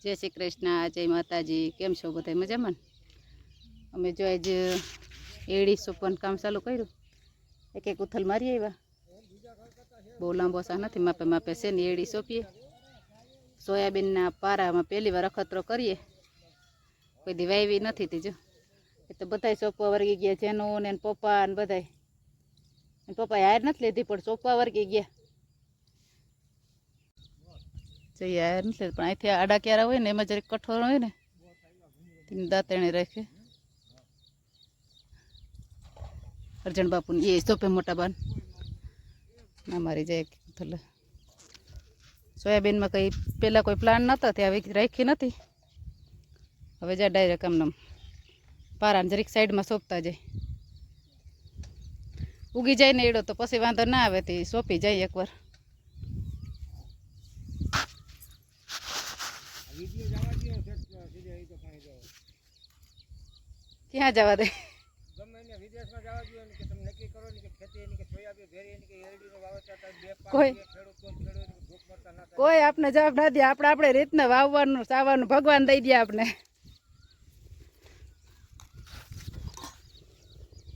जय श्री कृष्ण जय माताजी केम छो बधाय मजामां अमे जो आज एड़ी सोपन काम चालू कर्युं एक एक उथल मारी आव्या बहु लांबो सा नथी मापे मापे छे ने एड़ी सोंपीए सोयाबीन ना पारा में पहली वार अखतरो करीए कोई दी वावी नथी ती जो ए तो बधाय सोंपवा वर्गी गया जेनो ने पप्पा ने बधाय पप्पा हार नथी लीधी पण सोंपवा वर्गी गया यार नहीं पण अहींथी आड़ा क्यारा होय ने एमां जरीक कठोर होय ने तीन दांतणे राखे अर्जन बापू ये सोपे मोटा बान ना मारी जाए थले सोयाबीन में कई पहला कोई प्लान नतो ते हवे राखी नथी हवे जा डायरेक्ट आम पारा जरीक साइड में सोंपता जाए उगी जाए ने एड़ो तो पछी वांधो ना आवे ते सोंपी जाए एक बार क्या जवा दे कोई आपने जवाब ना दिया अपने अपने रीतना वाववानुं साववानुं भगवान दई दिया आपने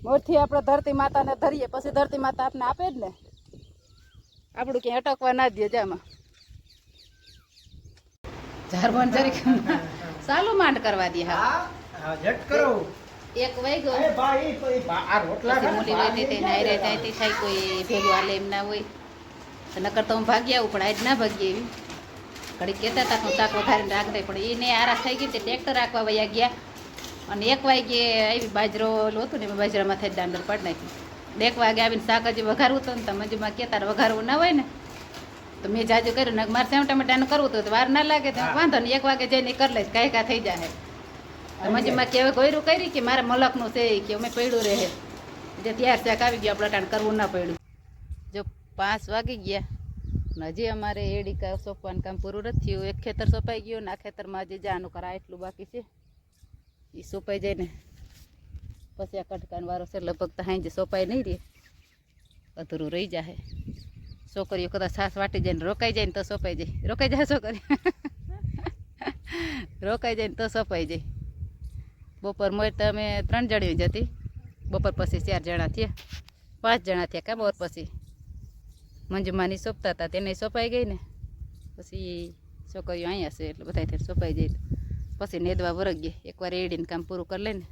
मोरथी आपणे धरती माता ने धरीए पछी धरती माता आपने आपे ज ने आपणुं क्यां अटकवा ना दे जामां झारवन जरीक चालू मांड करवा दिया हां झट करो एक वाग्यो ए भाई आ रोटला પછી મોલી વઈ તે નાયરે જાયતી થાય કોઈ ભેગું હાલે એમ ના હોય તો નકર તો હું ભાગી આવું પણ આજ ના ભાગી એવી ઘડી કહેતા હતા કે હું શાક વઘારીને રાખ દઈ પણ એને આરાસ થઈ ગઈ તે ટ્રેક્ટર રાખવા વયા ગયા અને 1 વાગે આવી બાજરો હતું ને બાજરામાં થઈ દાંડર પાડી નાખી 1 વાગે આવીને શાક હજી વઘારવું હતું ને તો મંજુમાં કહેતા વઘારવું ના હોય ને તો મેં જાજુ કર્યું ને મારે સેવ ટમેટાનું કરવું હતું તો વાર ના લાગે તો વાંધો ને 1 વાગે જઈને કરી લઈશ કાંઈ કાં થઈ જાય મંજુમાં કે હવે ગોયરું કરી કે મારે મલકનું છે કે અમે પડ્યું રહે જે ત્યાર શાક આવી ગયું આપણે ટાણ કરવું ના પડ્યું જો 5 વાગી ગયા હજી અમારે એડી સોંપવાનું કામ પૂરું નથી થયું એક ખેતર સોંપાઈ ગયું ને આ ખેતરમાં હજી જાનું કરા એટલું બાકી છે એ સોંપાઈ જાય ને પછી આ કટકાનો વારો છે લગભગ તો હાંજે સોંપાઈ નહીં રહે અધૂરું રહી જાય છોકરીઓ કદાચ છાસ વાટી જાય ને રોકાઈ જાય ને તો સોંપાઈ જાય રોકાઈ જાય છોકરી રોકાઈ જાય ને તો સોંપાઈ જાય બપોર મોર તો અમે 3 જણી જ હતી બપોર પછી 4 જણા થયા 5 જણા થયા કાં બપોર પછી મંજુમાની સોંપતા હતા તેને સોંપાઈ ગઈ ને પછી છોકરીઓ અહીંયા છે એટલે બધા થઈ સોંપાઈ જાય પછી નેદવા વરગ ગયા એકવાર એડીને કામ પૂરું કરી લે ને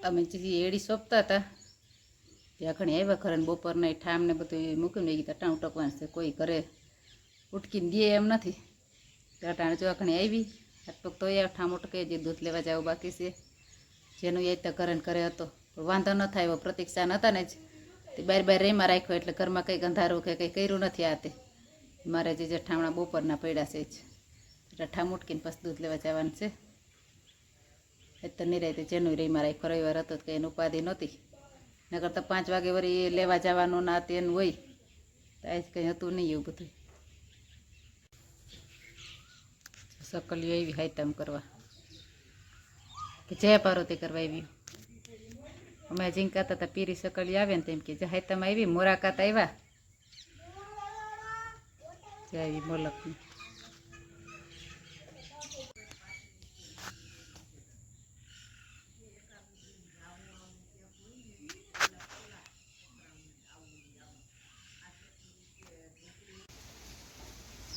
અમે જે એડી સોંપતા હતા ત્યાં ઘણી આવ્યા ખરે બપોરના ઠામ ને બધું મૂકીને ગઈ ટાણ ઉટકવાનું છે કોઈ ઘરે ઉટકીને દે એમ નથી ટાણ જો ઘણી આવી ટૂંક તો એ ઠામ ઉટકે જે દૂધ લેવા જાવ બાકી છે જેનું એ તો ઘરે ને ઘરે હતો વાંધો ન થાય એવો પ્રતિક્ષા નહોતા ને જ તે બાર રેમાં રાખ્યો એટલે ઘરમાં કંઈક અંધારું કે કંઈ કર્યું નથી આ તે મારે જે ઠામણા બપોરના પડ્યા છે જ એટલે ઠામ ઉટકીને પછી દૂધ લેવા જવાનું છે એ તો નિરાયતે જેનું રેમાં રાખ્યો રવિવાર હતો તો કંઈ એની ઉપાધિ નહોતી નકર તો 5 વાગે વળી લેવા જવાનું ના તેનું હોય તો આજ કંઈ હતું નહીં એવું બધું સકલીઓ એવી હાઈતમ કરવા કે જય પાર્વતી કરવા આવી અમે જીંકાતા હતા પીરી સકલી આવે ને તેમ કે જે હાઈતમ આવી મોરાકાત આવ્યા જે આવી મોલકની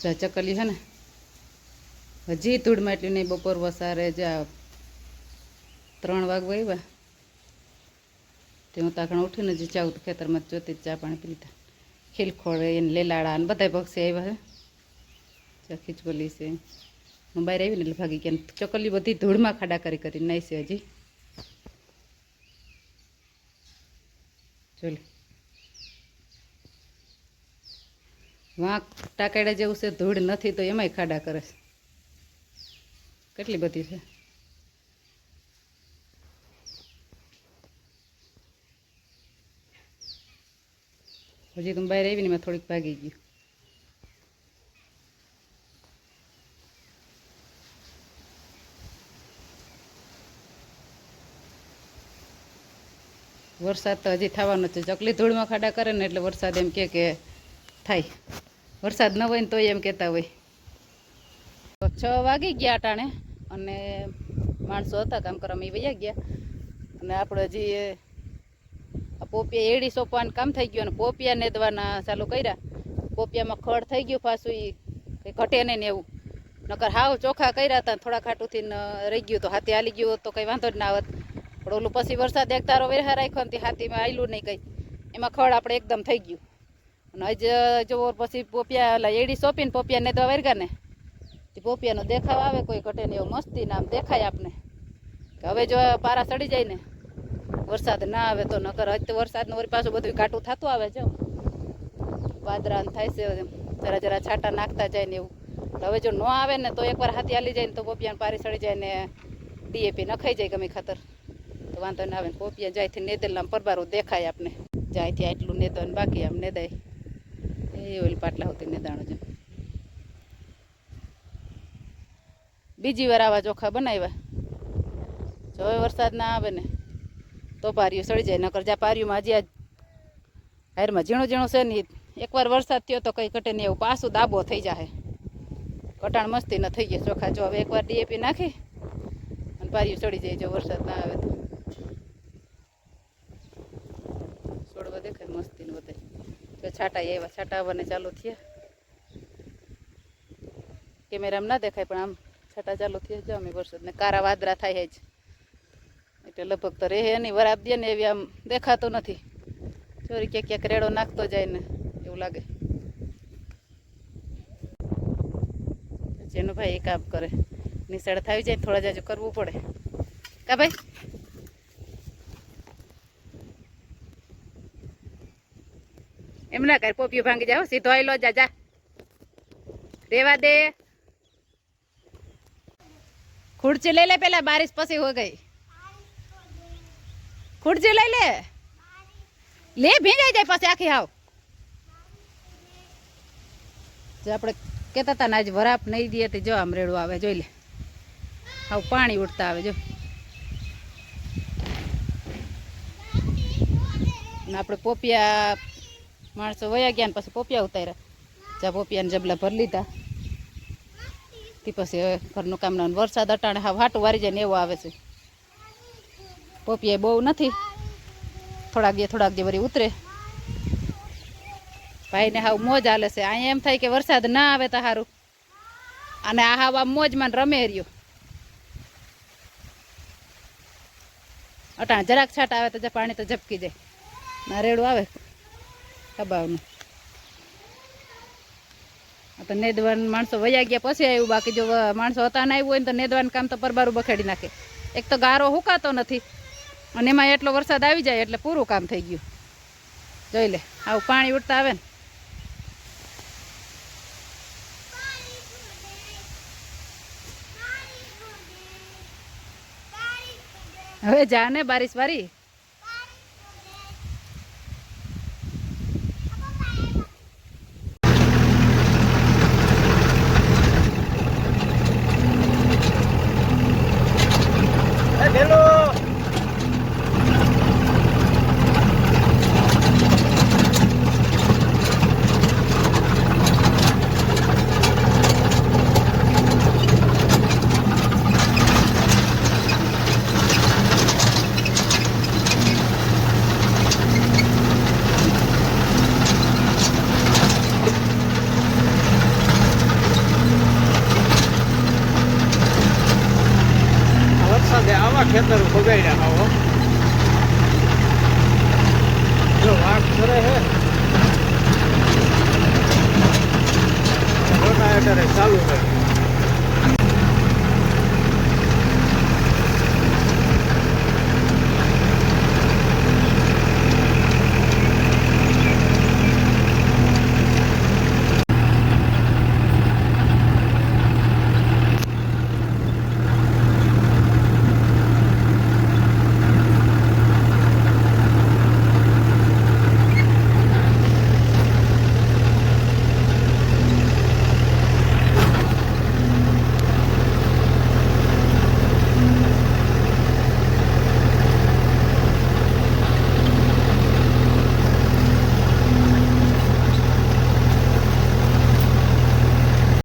ચકલી છે ને હજી ધૂળમાં એટલી નહીં બપોર વસારે જા 3 વાગવા આવ્યા તે હું તાકણ ઉઠીને જ જાઉં તો ખેતરમાં જોતી ચા પાણી પીતા ખીલખોળ એને લેલાડા અને બધા પક્ષી આવ્યા છે ખીચકોલી છે હું બહાર આવીને એટલે ભાગી ગયા ચકલી બધી ધૂળમાં ખાડા કરી નાઈ છે હજી ચોલી વાંક ટાકેડા જેવું છે ધૂળ નથી તો એમાંય ખાડા કરે છે કેટલી બધી છે હજી તો બહાર આવીને મેં થોડીક ભાગી ગયું વરસાદ તો હજી થવાનો છે ચકલી ધૂળમાં ખાડા કરે ને એટલે વરસાદ એમ કે થાય વરસાદ ન હોય ને તોય એમ કહેતા હોય 6 વાગી ગયા અટાણે અને માણસો હતા કામ કરવા એ વૈયા ગયા અને આપણે હજી પોપિયા એડી સોંપવાનું કામ થઈ ગયું અને પોપિયા નેદવાના ચાલુ કર્યા. પોપિયામાં ખડ થઈ ગયું પાછું એ કંઈ ઘટે નહીં ને એવું. નકર હાવ ચોખ્ખા કર્યા હતા થોડા ખાટુંથી રહી ગયું તો હાથી હાલી ગયું તો કંઈ વાંધો જ ના આવત. પણ ઓલું પછી વરસાદ એક તારો વેરહા રાખ્યો ને હાથીમાં આવેલું નહીં કંઈ એમાં ખડ આપણે એકદમ થઈ ગયું. અને હજ જો પછી પોપિયા એડી સોંપીને પોપિયા નેદવા વર્ગા ને તે પોપિયાનો દેખાવ આવે કોઈ ઘટે ને એવું મસ્તી નામ દેખાય આપને કે હવે જો પારા ચડી જાય ને વરસાદ ના આવે તો નકર હજ તો વરસાદનું વળી પાછું બધું ઘાટું થતું આવે છે વાદરા થાય છે જરા જરા છાંટા નાખતા જાય ને એવું. હવે જો ન આવે ને તો એકવાર હાથી હાલી જાય ને તો પોપિયાને પારી ચડી જાય ને ડીએપી નખાઈ જાય ગમે ખાતર તો વાંધો ના આવે ને પોપિયા જાયથી નેદેલના પરબારું દેખાય આપને જાયથી આટલું નેદવાનું બાકી આમ નેદાય એ ઓલી પાટલા હોતી નેદાણું છે. બીજી વાર આવા ચોખા બનાવ્યા જો હવે વરસાદ ના આવે ને તો પારીઓ સડી જાય નકર જ્યાં પારીઓમાં હજી આ હારમાં ઝીણું ઝીણું છે ને એકવાર વરસાદ થયો તો કંઈ ઘટે નહીં એવું પાછું દાબો થઈ જાય કટાણ મસ્તી ન થઈ ગયા ચોખા. જો હવે એકવાર ડીએપી નાખી અને પારીઓ ચડી જાય જો વરસાદ ના આવે તો છોડવા દેખાય મસ્તી ને બધે જો છાંટા આવ્યા છાંટા આવવાને ચાલુ થયા કેમેરામાં ના દેખાય પણ આમ છાંટા ચાલુ થયા જો અમે વરસાદ ને કારા વાદરા થાય જ એટલે લગભગ તો રહે નહીં વરાપ દે ને એવી આમ દેખાતું નથી. ચોરી ક્યાંક ક્યાંક રેડો નાખતો જાય ને એવું લાગે. જેનું ભાઈ એ કામ કરે નિશાળ થઈ જાય થોડા જાજુ કરવું પડે કા ભાઈ. એમ ના કરે પોપિયું ભાંગી જાવ સીધો આવેલો જા રેવા દે. ખુરચી લઈ લે પેલા બારિશ પછી હો ગઈ. ખુરચી લઈ લે લે ભીંજાઈ જાય પછી આખી હાવ. જો આપણે કહેતા હતા ને આજ વરાપ નહીં દે તો જો આમ રેડું આવે જોઈ લે હાવ પાણી ઉડતા આવે જો. ને આપણે પોપિયા માણસો વયા ગયા ને પછી પોપિયા ઉતાર્યા જ્યાં પોપિયાને જબલા ભરી લીધા તે પછી હવે ઘરનું કામ ના વરસાદ અટાણે હાવ હાટું વારી જાય ને એવો આવે છે. પોપિયા બહુ નથી થોડાક જે વળી ઉતરે. ભાઈને હાવ મોજ હાલે છે. અહીંયા એમ થાય કે વરસાદ ના આવે તો સારું અને આ હાવ મોજમાં રમે રહ્યો. અટાણે જરાક છાંટ આવે તો પાણી તો ઝપકી જાય ના રેડું આવે ખબાવનું. તો નેદવાન માણસો વયા ગયા પછી આવ્યું બાકી જો માણસો હતા ના આવ્યું હોય ને તો નેદવાનું કામ તો પરબારું બખેડી નાખે. એક તો ગારો હુકાતો નથી અને એમાં એટલો વરસાદ આવી જાય એટલે પૂરું કામ થઈ ગયું. જોઈ લે આવું પાણી ઉડતા આવે ને હવે જા ને બારીશ વારી. આવા ખેતર બગાડ્યા આવો જો વાઘ કરે હે રોટાવેટર ચાલુ કરે